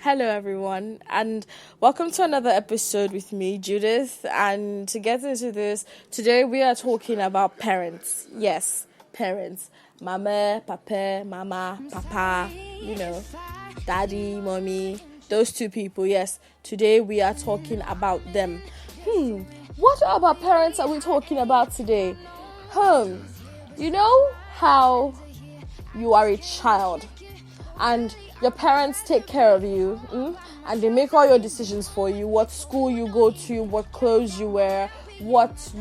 Hello, everyone, and welcome to another episode with me, Judith. And to get into this, today we are talking about parents. Yes, parents. Mama, papa, daddy, mommy, those two people. Yes, today we are talking about them. What about parents are we talking about today? You know how you are a child and your parents take care of you, and they make all your decisions for you, what school you go to, what clothes you wear, what,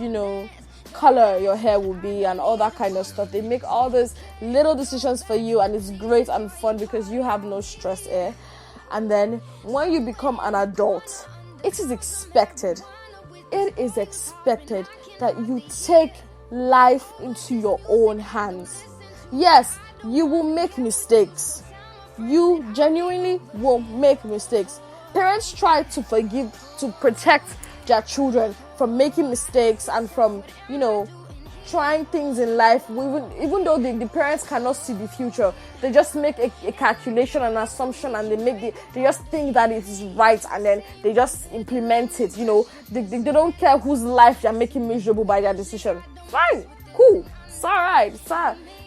color your hair will be, and all that kind of stuff. They make all those little decisions for you, and it's great and fun because you have no stress here. And then when you become an adult, it is expected that you take life into your own hands. Yes, you will make mistakes. You genuinely will make mistakes. Parents try to protect their children from making mistakes and from, trying things in life. Even though the parents cannot see the future, they just make a calculation, an assumption, and they just think that it is right, and then they just implement it. They don't care whose life they're making miserable by their decision. Fine, cool. It's alright,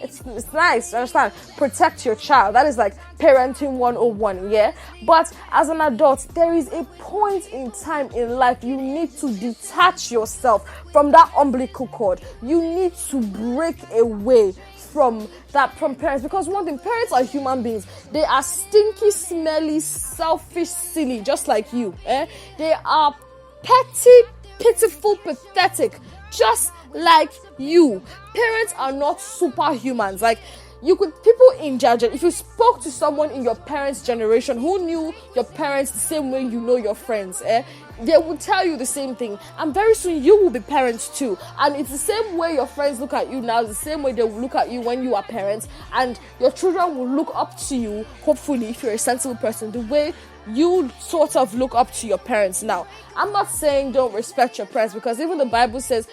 it's nice, understand? Protect your child. That is like parenting 101, yeah? But as an adult, there is a point in time in life you need to detach yourself from that umbilical cord. You need to break away from parents, because one thing, parents are human beings. They are stinky, smelly, selfish, silly, just like you. They are petty, pitiful, pathetic, just like you. Parents are not superhumans. Like, people in judgment, if you spoke to someone in your parents' generation who knew your parents the same way you know your friends, they will tell you the same thing. And very soon you will be parents too. And it's the same way your friends look at you now, the same way they will look at you when you are parents. And your children will look up to you, hopefully, if you're a sensible person, the way you sort of look up to your parents now. I'm not saying don't respect your parents, because even the Bible says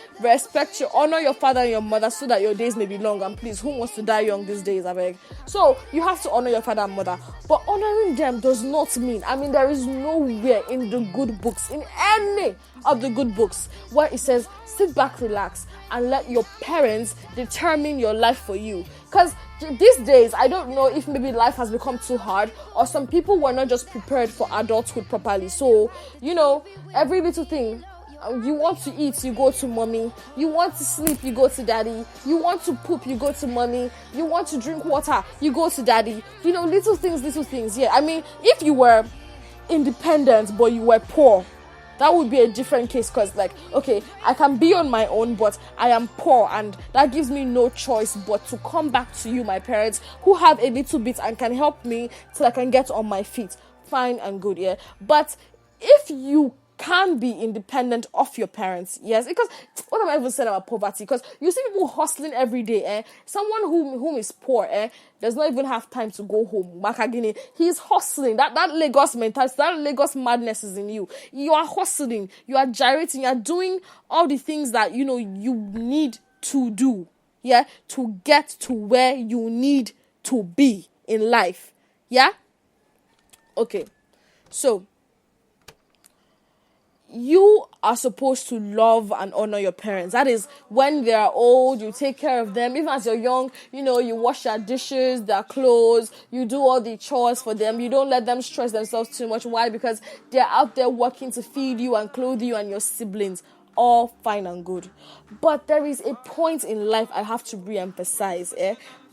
honor your father and your mother so that your days may be long. And please, who wants to die young these days, I beg? So you have to honor your father and mother, but honoring them does not mean, there is nowhere in the good books, in any of the good books, where it says sit back, relax, and let your parents determine your life for you. Because these days, I don't know if maybe life has become too hard, or some people were not just prepared for adulthood properly. So, every little thing, you want to eat, you go to mommy. You want to sleep, you go to daddy. You want to poop, you go to mommy. You want to drink water, you go to daddy. Little things. Yeah, if you were independent but you were poor, that would be a different case, because okay, I can be on my own, but I am poor, and that gives me no choice but to come back to you, my parents, who have a little bit and can help me till I can get on my feet. Fine and good, yeah. But if you can be independent of your parents, yes, because what am I even saying about poverty? Because you see people hustling every day, someone whom is poor, does not even have time to go home. Makagini, he's hustling. That Lagos mentality, that Lagos madness is in you. You are hustling, you are gyrating, you are doing all the things that you need to do, yeah, to get to where you need to be in life, yeah. Okay, so you are supposed to love and honor your parents. That is, when they are old, you take care of them. Even as you're young, you wash their dishes, their clothes, you do all the chores for them. You don't let them stress themselves too much. Why? Because they're out there working to feed you and clothe you and your siblings. All fine and good. But there is a point in life I have to re-emphasize,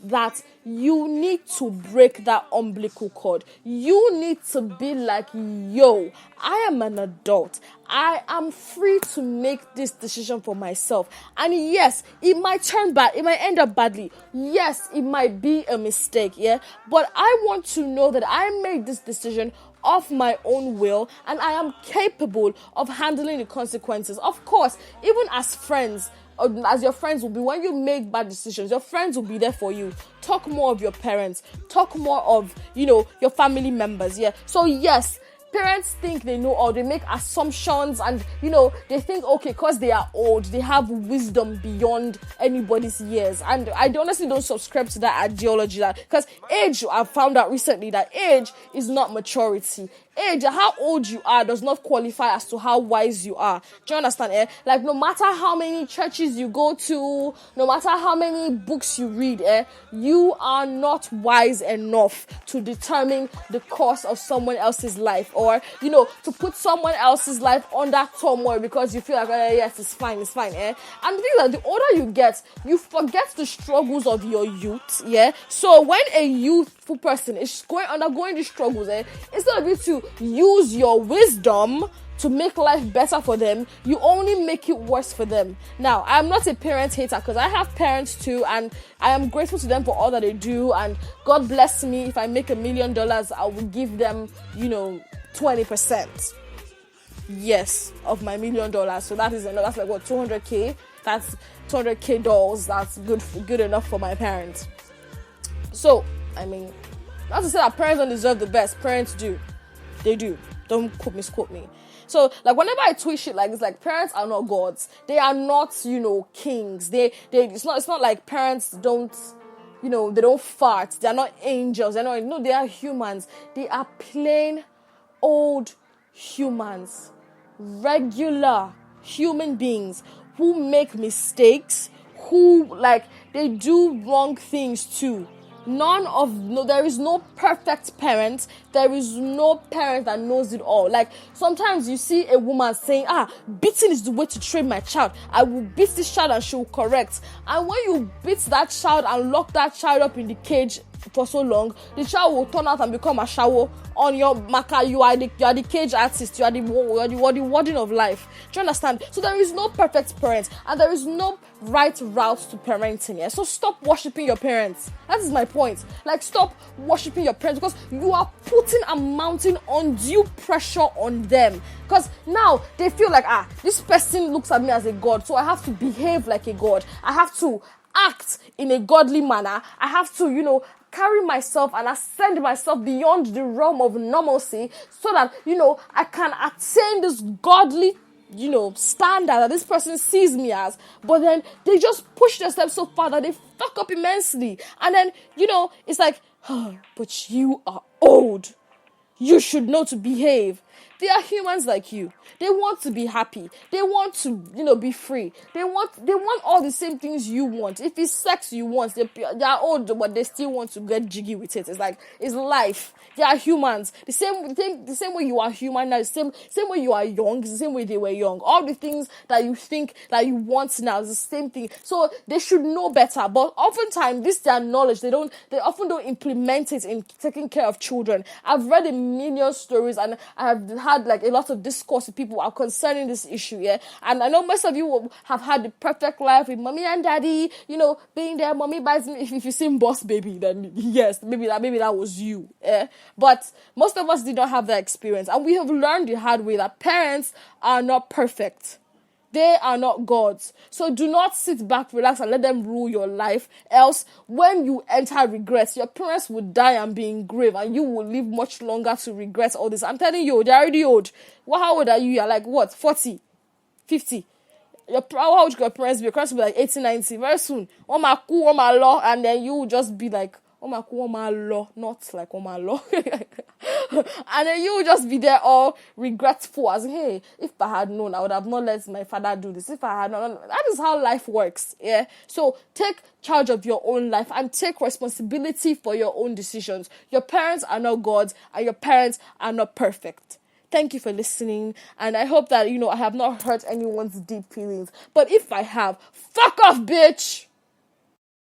that you need to break that umbilical cord. You need to be like, yo, I am an adult. I am free to make this decision for myself. And yes, it might turn bad. It might end up badly. Yes, it might be a mistake, yeah? But I want to know that I made this decision of my own will, and I am capable of handling the consequences. Of course, even as friends, as your friends will be, when you make bad decisions, your friends will be there for you. Talk more of your parents. Talk more of, your family members, yeah? So yes, Parents think they know, or they make assumptions, and they think, okay, because they are old, they have wisdom beyond anybody's years. And I honestly don't subscribe to that ideology, that because age, I've found out recently that age is not maturity. Age, how old you are, does not qualify as to how wise you are. Do you understand? Like, no matter how many churches you go to, no matter how many books you read, you are not wise enough to determine the course of someone else's life, or to put someone else's life under turmoil because you feel like, yes, it's fine. And the thing is that the older you get, you forget the struggles of your youth. So when a youthful person is undergoing these struggles, instead of you to use your wisdom to make life better for them, you only make it worse for them. Now, I'm not a parent hater, because I have parents too, and I am grateful to them for all that they do, and God bless me, if I make $1 million, I will give them 20%, yes, of my $1 million. So that's like what, 200k. That's 200k dolls. That's good enough for my parents. So I mean, not to say that parents don't deserve the best. Parents do. They do. Don't misquote me. So, like, whenever I tweet shit like this, like, parents are not gods. They are not, kings. It's not like parents don't, they don't fart. They are not angels. They are humans. They are plain old humans. Regular human beings who make mistakes, who, like, they do wrong things too. There is no perfect parent. There is no parent that knows it all. Like, sometimes you see a woman saying, beating is the way to train my child. I will beat this child and she will correct. And when you beat that child and lock that child up in the cage for so long, the child will turn out and become a shower on your marker. You are the cage artist. You are the warden of life. Do you understand? So there is no perfect parent, and there is no right route to parenting. So stop worshiping your parents. That is my point. Like, stop worshiping your parents, because you are putting a mountain undue pressure on them. Because now they feel like, this person looks at me as a god, so I have to behave like a god. I have to act in a godly manner. I have to, carry myself and ascend myself beyond the realm of normalcy, so that, I can attain this godly, standard that this person sees me as. But then they just push themselves so far that they fuck up immensely. And then, it's like, but you are old. You should know to behave. They are humans like you. They want to be happy. They want to, be free. They want all the same things you want. If it's sex you want, they are old, but they still want to get jiggy with it. It's like, it's life. They are humans. The same way you are human now, the same way you are young, it's the same way they were young. All the things that you think that you want now is the same thing. So they should know better. But oftentimes, this their knowledge, they often don't implement it in taking care of children. I've read a million stories, and I have had like a lot of discourse with people concerning this issue, and I know most of you will have had the perfect life with mommy and daddy, being there. Mommy buys me. If you've seen Boss Baby, then yes, maybe that was you, But most of us did not have that experience, and we have learned the hard way that parents are not perfect. They are not gods. So do not sit back, relax, and let them rule your life. Else, when you enter regrets, your parents will die and be in grave, and you will live much longer to regret all this. I'm telling you, they're already old. How old are you? You're like, what, 40, 50? How old could your parents be? Your parents will be like 80, 90. Very soon. Oh my cool, oh my law. And then you will just be like, oh my cool, oh my law. Not like, oh my law. And then you will just be there all regretful, as, hey, if I had known, I would have not let my father do this. If I had known. That is how life works. So take charge of your own life and take responsibility for your own decisions. Your parents are not gods, and your parents are not perfect. Thank you for listening, and I hope that, I have not hurt anyone's deep feelings. But if I have, fuck off, bitch!